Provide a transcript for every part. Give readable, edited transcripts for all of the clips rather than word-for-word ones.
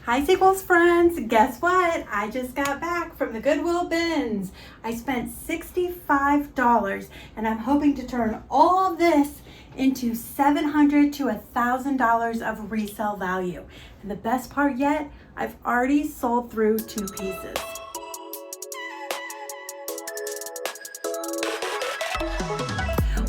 Hi Sequels friends, guess what? I just got back from the Goodwill Bins. I spent $65 and I'm hoping to turn all of this into $700 to $1,000 of resale value. And the best part yet, I've already sold through 2 pieces.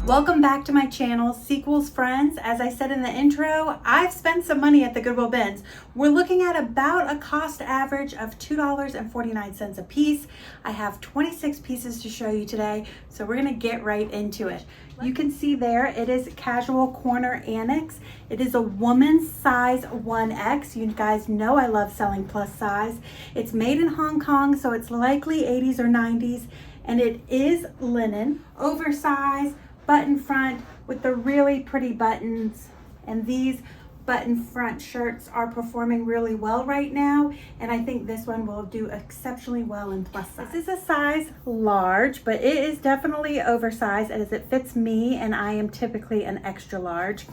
Welcome back to my channel, Sequels friends. As I said in the intro, I've spent some money at the Goodwill Bins. We're looking at about a cost average of $2.49 a piece. I have 26 pieces to show you today, so we're gonna get right into it. You can see there, it is casual corner annex. It is a woman's size 1X. You guys know I love selling plus size. It's made in Hong Kong, so it's likely 80s or 90s, and it is linen, oversized, button front with the really pretty buttons, and these button front shirts are performing really well right now, and I think this one will do exceptionally well in plus size. This is a size large, but it is definitely oversized as it fits me, and I am typically an extra large.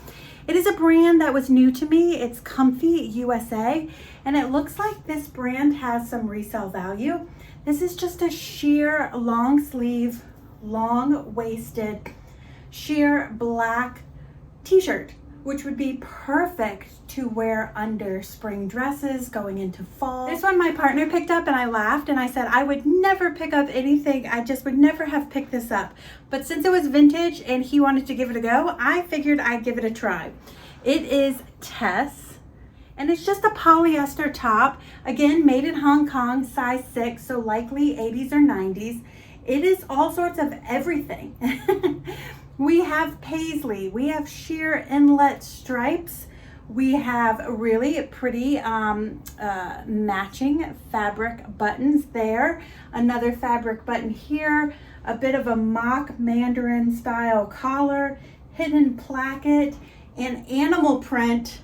It is a brand that was new to me. It's Comfy USA, and it looks like this brand has some resale value. This is just a sheer long sleeve, long waisted sheer black t-shirt, which would be perfect to wear under spring dresses going into fall. This one my partner picked up and I laughed and I said I would never pick up anything. I just would never have picked this up. But since it was vintage and he wanted to give it a go, I figured I'd give it a try. It is Tess, and it's just a polyester top. Again, made in Hong Kong, size 6, so likely 80s or 90s. It is all sorts of everything. We have paisley, we have sheer inlet stripes, we have really pretty matching fabric buttons there, another fabric button here, a bit of a mock mandarin style collar, hidden placket, and animal print.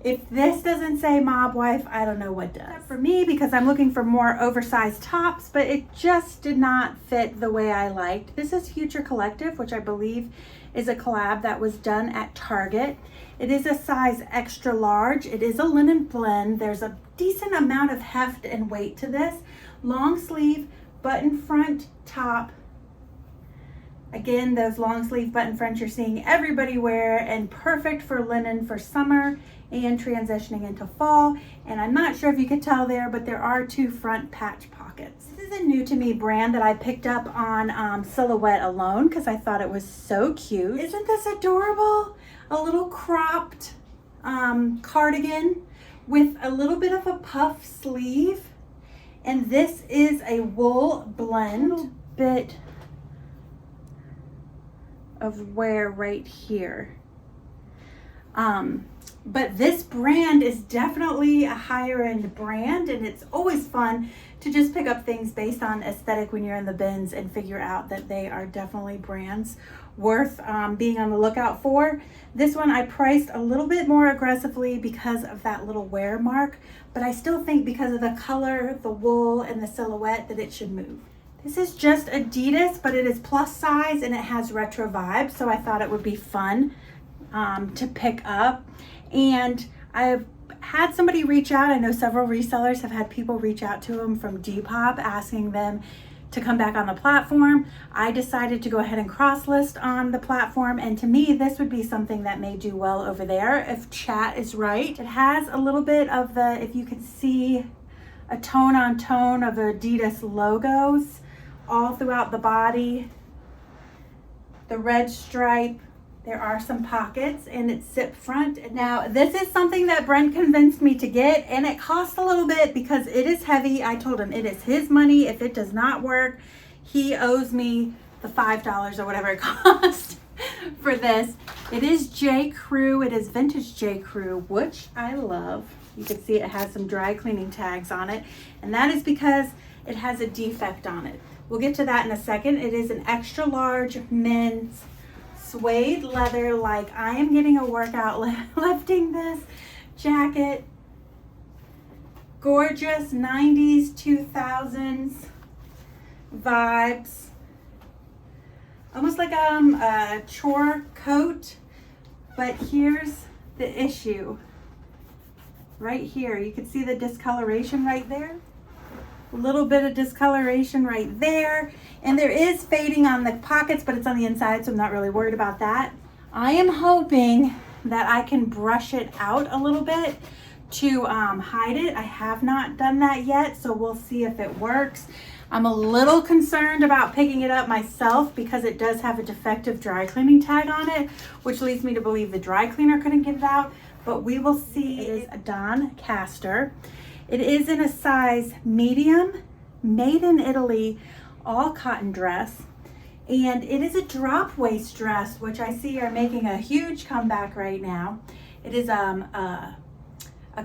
If this doesn't say mob wife, I don't know what does. For me, because I'm looking for more oversized tops, but it just did not fit the way I liked. This is Future Collective, which I believe is a collab that was done at Target. It is a size extra large. It is a linen blend. There's a decent amount of heft and weight to this. Long sleeve, button front top. Again, those long sleeve button fronts you're seeing everybody wear, and perfect for linen for summer and transitioning into fall. And I'm not sure if you could tell there, but there are 2 front patch pockets. This is a new to me brand that I picked up on Silhouette alone because I thought it was so cute. Isn't this adorable? A little cropped cardigan with a little bit of a puff sleeve. And this is a wool blend. A little bit of wear right here. But this brand is definitely a higher end brand, and it's always fun to just pick up things based on aesthetic when you're in the bins and figure out that they are definitely brands worth being on the lookout for. This one I priced a little bit more aggressively because of that little wear mark, but I still think because of the color, the wool, and the silhouette that it should move. This is just Adidas, but it is plus size and it has retro vibes, so I thought it would be fun to pick up. And I've had somebody reach out. I know several resellers have had people reach out to them from Depop asking them to come back on the platform. I decided to go ahead and cross list on the platform, and to me this would be something that may do well over there if chat is right. It has a little bit of the, if you can see, a tone on tone of Adidas logos all throughout the body. The red stripe. There are some pockets, and it's zip front. Now, this is something that Brent convinced me to get, and it cost a little bit because it is heavy. I told him it is his money. If it does not work, he owes me the $5 or whatever it cost for this. It is J. Crew. It is vintage J. Crew, which I love. You can see it has some dry cleaning tags on it, and that is because it has a defect on it. We'll get to that in a second. It is an extra large men's suede leather, like I am getting a workout lifting this jacket. Gorgeous 90s, 2000s vibes. Almost like a chore coat, but here's the issue. right here. You can see the discoloration right there. A little bit of discoloration right there. And there is fading on the pockets, but it's on the inside, so I'm not really worried about that. I am hoping that I can brush it out a little bit to hide it. I have not done that yet, so we'll see if it works. I'm a little concerned about picking it up myself because it does have a defective dry cleaning tag on it, which leads me to believe the dry cleaner couldn't get it out, but we will see. It is a Doncaster. It is in a size medium, made in Italy, all cotton dress. And it is a drop waist dress, which I see are making a huge comeback right now. It is a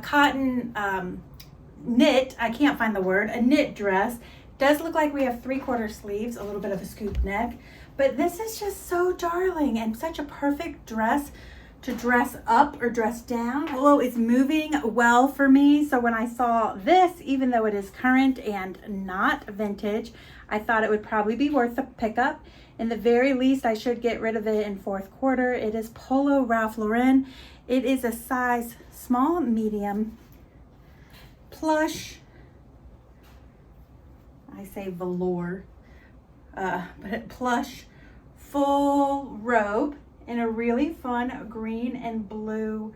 cotton knit, I can't find the word, a knit dress. Does look like we have 3/4 sleeves, a little bit of a scoop neck, but this is just so darling and such a perfect dress to dress up or dress down. Polo is moving well for me, so when I saw this, even though it is current and not vintage, I thought it would probably be worth the pickup. In the very least, I should get rid of it in 4th quarter. It is Polo Ralph Lauren. It is a size small, medium, plush, I say velour, but plush, full robe in a really fun green and blue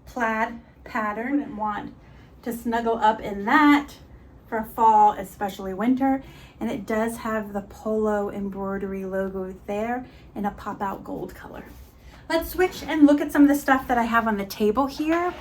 plaid pattern. And want to snuggle up in that for fall, especially winter. And it does have the Polo embroidery logo there in a pop out gold color. Let's switch and look at some of the stuff that I have on the table here.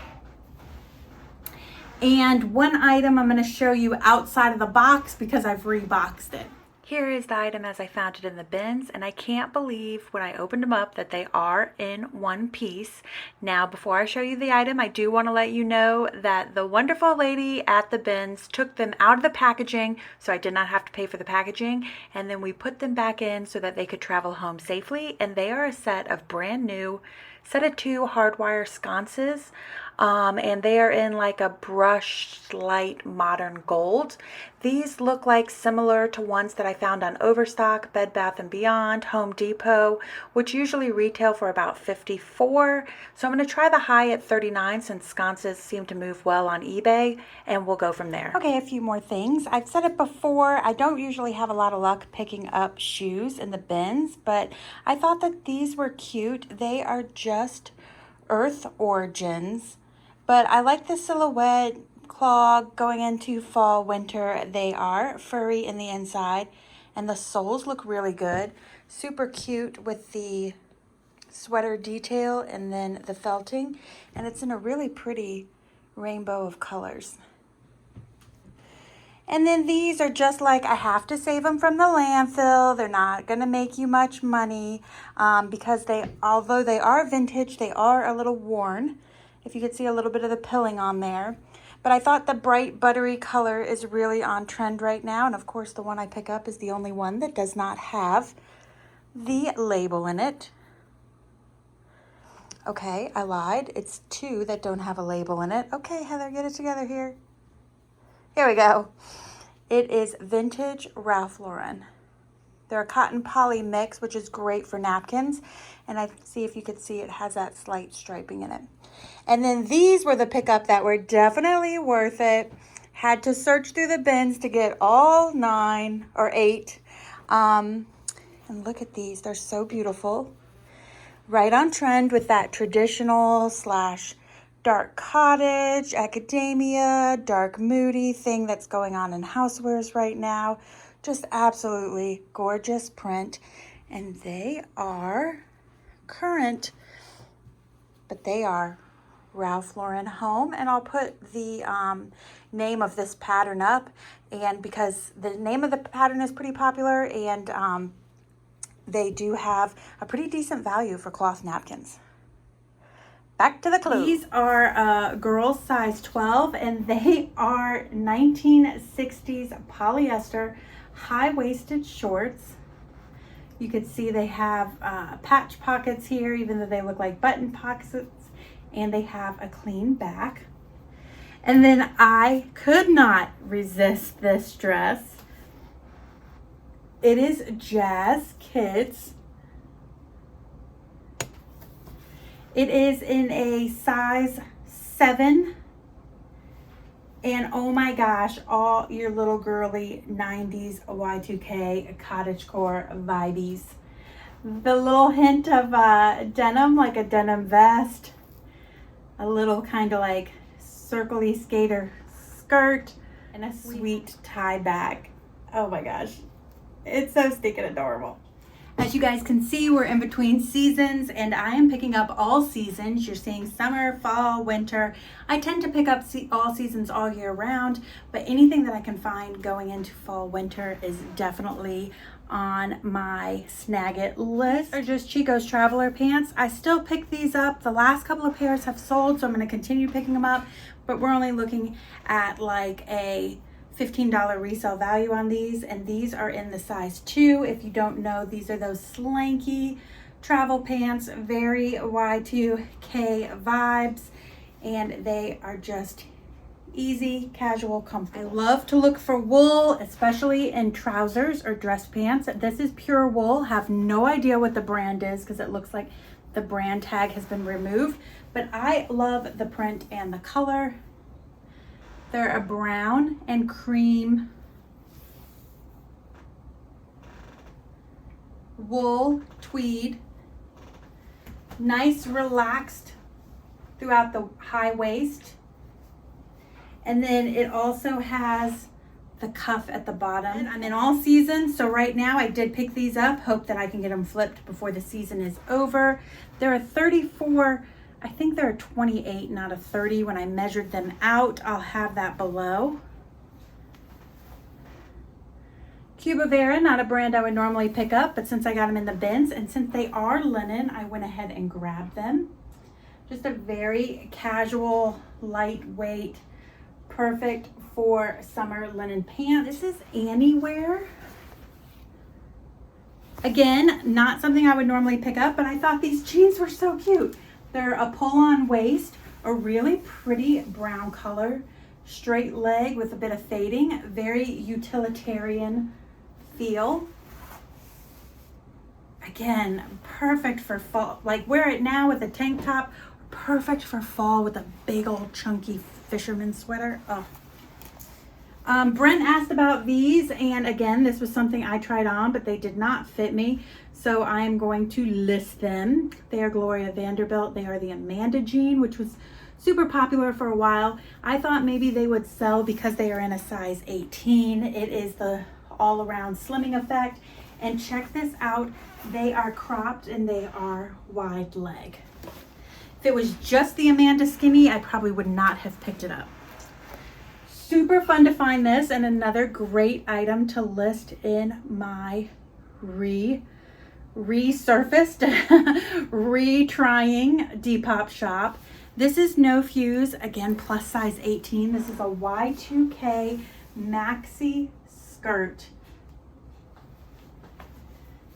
And one item I'm going to show you outside of the box because I've reboxed it. Here is the item as I found it in the bins, and I can't believe when I opened them up that they are in one piece. Now, before I show you the item, I do want to let you know that the wonderful lady at the bins took them out of the packaging, so I did not have to pay for the packaging, and then we put them back in so that they could travel home safely. And they are a set of brand new set of 2 hardwire sconces, and they are in like a brushed light modern gold. These look like similar to ones that I found on Overstock, Bed Bath & Beyond, Home Depot, which usually retail for about $54. So I'm going to try the high at $39 since sconces seem to move well on eBay, and we'll go from there. Okay, a few more things. I've said it before, I don't usually have a lot of luck picking up shoes in the bins, but I thought that these were cute. They are just Earth Origins, but I like the silhouette. Clog going into fall, winter. They are furry in the inside, and the soles look really good. Super cute with the sweater detail and then the felting, and it's in a really pretty rainbow of colors. And then these are just like, I have to save them from the landfill. They're not going to make you much money because although they are vintage, they are a little worn. If you could see a little bit of the pilling on there. But I thought the bright buttery color is really on trend right now. And of course, the one I pick up is the only one that does not have the label in it. Okay, I lied. It's 2 that don't have a label in it. Okay, Heather, get it together here. Here we go. It is vintage Ralph Lauren. They're a cotton poly mix, which is great for napkins. And I see if you could see it has that slight striping in it. And then these were the pickup that were definitely worth it. Had to search through the bins to get all 9 or 8. And look at these. They're so beautiful. Right on trend with that traditional / dark cottage, academia, dark moody thing that's going on in housewares right now. Just absolutely gorgeous print. And they are current, but they are Ralph Lauren Home. And I'll put the name of this pattern up, and because the name of the pattern is pretty popular, and they do have a pretty decent value for cloth napkins. Back to the clothes. These are girls size 12, and they are 1960s polyester high-waisted shorts. You can see they have patch pockets here, even though they look like button pockets, and they have a clean back. And then I could not resist this dress. It is Jazz Kids. It is in a size 7. And oh my gosh, all your little girly 90s Y2K cottagecore vibes. The little hint of denim, like a denim vest, a little kind of like circly skater skirt, and a sweet tie back. Oh my gosh, it's so stinking adorable. As you guys can see, we're in between seasons and I am picking up all seasons. You're seeing summer, fall, winter. I tend to pick up all seasons all year round, but anything that I can find going into fall, winter is definitely on my snag it list. Or just Chico's Traveler pants. I still pick these up. The last couple of pairs have sold, so I'm going to continue picking them up, but we're only looking at like a $15 resale value on these, and these are in the size 2. If you don't know, these are those slanky travel pants, very Y2K vibes, and they are just easy, casual, comfortable. I love to look for wool, especially in trousers or dress pants. This is pure wool. Have no idea what the brand is because it looks like the brand tag has been removed, but I love the print and the color. They're a brown and cream wool tweed. Nice relaxed throughout the high waist. And then it also has the cuff at the bottom. I'm in all seasons, so right now I did pick these up. Hope that I can get them flipped before the season is over. There are 34, I think there are 28, not a 30 when I measured them out. I'll have that below. Cuba Vera, not a brand I would normally pick up, but since I got them in the bins and since they are linen, I went ahead and grabbed them. Just a very casual, lightweight, perfect for summer linen pants. This is Anywhere. Again, not something I would normally pick up, but I thought these jeans were so cute. They're a pull-on waist, a really pretty brown color, straight leg with a bit of fading, very utilitarian feel. Again, perfect for fall. Like wear it now with a tank top, perfect for fall with a big old chunky fisherman sweater. Oh. Brent asked about these, and again, this was something I tried on, but they did not fit me, so I am going to list them. They are Gloria Vanderbilt. They are the Amanda jean, which was super popular for a while. I thought maybe they would sell because they are in a size 18. It is the all-around slimming effect, and check this out. They are cropped and they are wide leg. If it was just the Amanda skinny, I probably would not have picked it up. Super fun to find this, and another great item to list in my resurfaced, retrying Depop shop. This is No Fuse, again, plus size 18. This is a Y2K maxi skirt.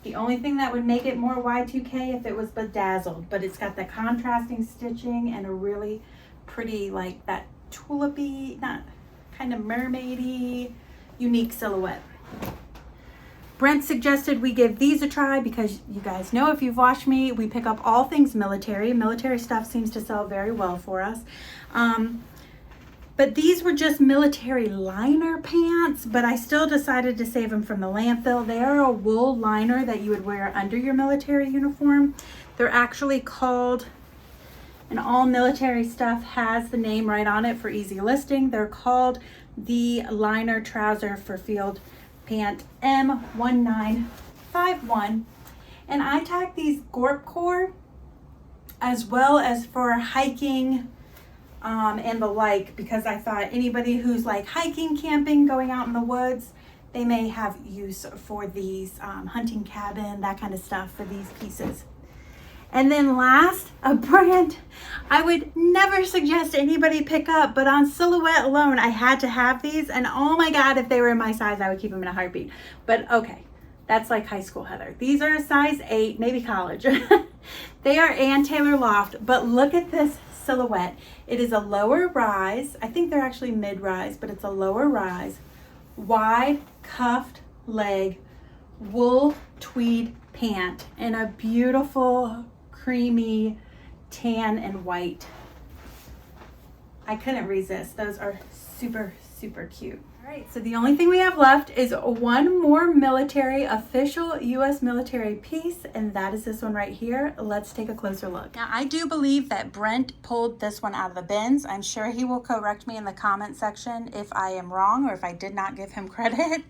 The only thing that would make it more Y2K if it was bedazzled, but it's got the contrasting stitching and a really pretty, like that tulipy, not kind of mermaidy, unique silhouette. Brent suggested we give these a try because you guys know, if you've watched me, we pick up all things military. Military stuff seems to sell very well for us. But these were just military liner pants, but I still decided to save them from the landfill. They are a wool liner that you would wear under your military uniform. They're actually called, and all military stuff has the name right on it for easy listing. They're called the liner trouser for field pant M1951. And I tagged these Gorp Core as well as for hiking and the like, because I thought anybody who's like hiking, camping, going out in the woods, they may have use for these hunting cabin, that kind of stuff for these pieces. And then last, a brand I would never suggest anybody pick up, but on silhouette alone, I had to have these. And oh my God, if they were in my size, I would keep them in a heartbeat. But okay, that's like high school, Heather. These are a size 8, maybe college. They are Ann Taylor Loft, but look at this silhouette. It is a lower rise. I think they're actually mid-rise, but it's a lower rise, wide cuffed leg, wool tweed pant, and a beautiful creamy tan and white. I couldn't resist. Those are super, super cute. All right, so the only thing we have left is one more military, official U.S. military piece, and that is this one right here. Let's take a closer look. Now, I do believe that Brent pulled this one out of the bins. I'm sure he will correct me in the comment section if I am wrong or if I did not give him credit.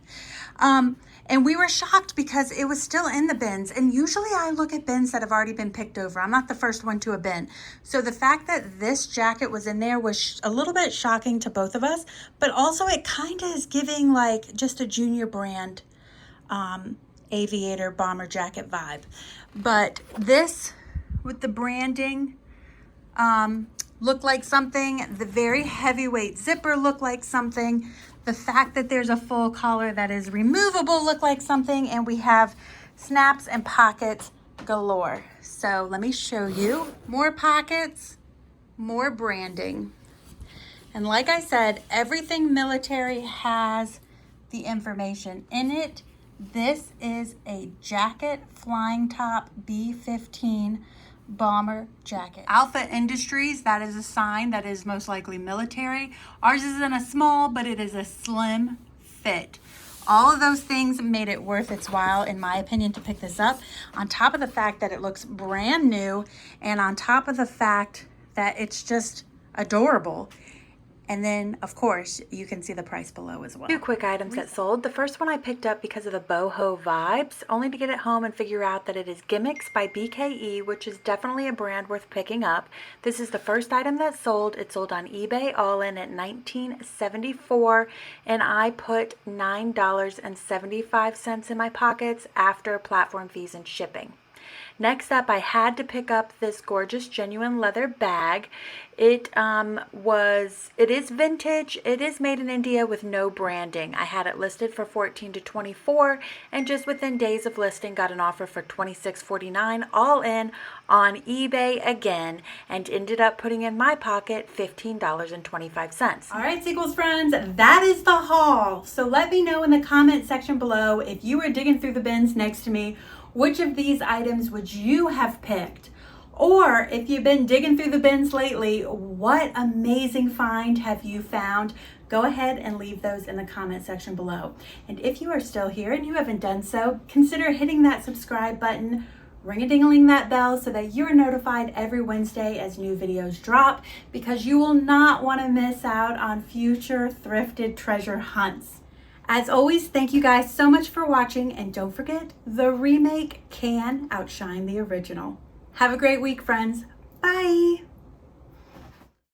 And we were shocked because it was still in the bins. And usually I look at bins that have already been picked over. I'm not the first one to a bin. So the fact that this jacket was in there was a little bit shocking to both of us, but also it kind of is giving like just a junior brand aviator bomber jacket vibe. But this with the branding looked like something. The very heavyweight zipper looked like something. The fact that there's a full collar that is removable looked like something, and we have snaps and pockets galore. So let me show you more pockets, more branding. And like I said, everything military has the information in it. This is a jacket flying top B-15 bomber jacket. Alpha Industries, that is a sign that is most likely military. Ours is in a small, but it is a slim fit. All of those things made it worth its while, in my opinion, to pick this up. On top of the fact that it looks brand new, and on top of the fact that it's just adorable. And then, of course, you can see the price below as well. Two quick items that sold. The first one I picked up because of the boho vibes, only to get it home and figure out that it is Gimmicks by BKE, which is definitely a brand worth picking up. This is the first item that sold. It sold on eBay all in at $19.74, and I put $9.75 in my pockets after platform fees and shipping. Next up, I had to pick up this gorgeous genuine leather bag. It is vintage. It is made in India with no branding. I had it listed for $14 to $24, and just within days of listing got an offer for $26.49 all in on eBay again, and ended up putting in my pocket $15.25. All right, Sequels friends, that is the haul. So let me know in the comment section below, if you were digging through the bins next to me, which of these items would you have picked? Or if you've been digging through the bins lately, what amazing find have you found? Go ahead and leave those in the comment section below. And if you are still here and you haven't done so, consider hitting that subscribe button, ring-a-ding-a-ling that bell so that you're notified every Wednesday as new videos drop, because you will not want to miss out on future thrifted treasure hunts. As always, thank you guys so much for watching, and don't forget, the remake can outshine the original. Have a great week, friends. Bye.